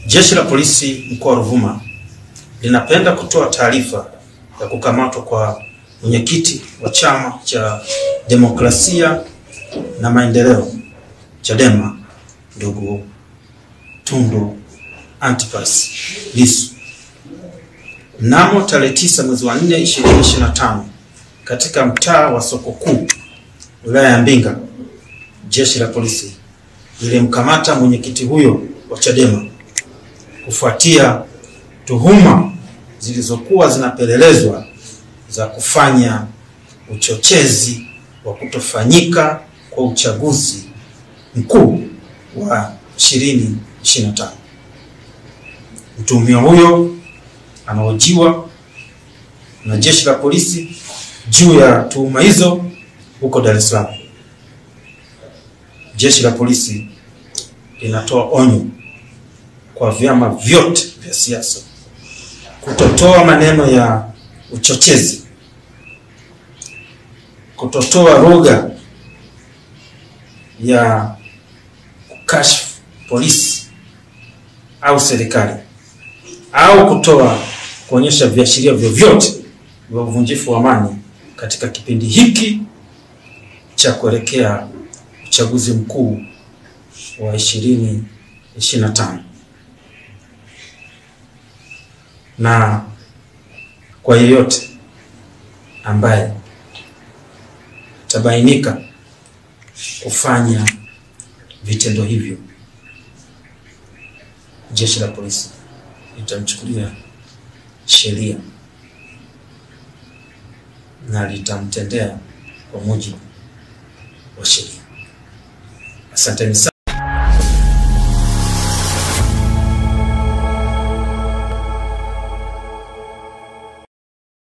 Jeshi la Polisi mkoa wa Ruvuma linapenda kutoa taarifa ya kukamatwa kwa mwenyekiti wa Chama cha Demokrasia na Maendeleo Chadema, ndugu Tundu Antipas Lissu mnamo tarehe 9 mwezi wa 4 2025 katika mtaa wa Soko Kuu, wilaya ya Mbinga. Jeshi la Polisi lilimkamata mwenyekiti huyo wa Chadema kufuatia tuhuma zilizokuwa zinapelelezwa za kufanya uchochezi wa kutofanyika kwa uchaguzi mkuu wa 2025. Mtuhumiwa huyo anahojiwa na Jeshi la Polisi juu ya tuhuma hizo huko Dar es Salaam. Jeshi la Polisi linatoa onyo kwa vyama vyote vya siasa kutotoa maneno ya uchochezi, kutotoa lugha ya kukashifu polisi au serikali, au kuonyesha viashiria vyovyote vya uvunjifu wa amani katika kipindi hiki cha kuelekea uchaguzi mkuu wa 2025. Na kwa yeyote ambaye tabainika kufanya vitendo hivyo, Jeshi la Polisi litamchukulia sheria na litamtendea kwa mujibu wa sheria. Asanteni sana.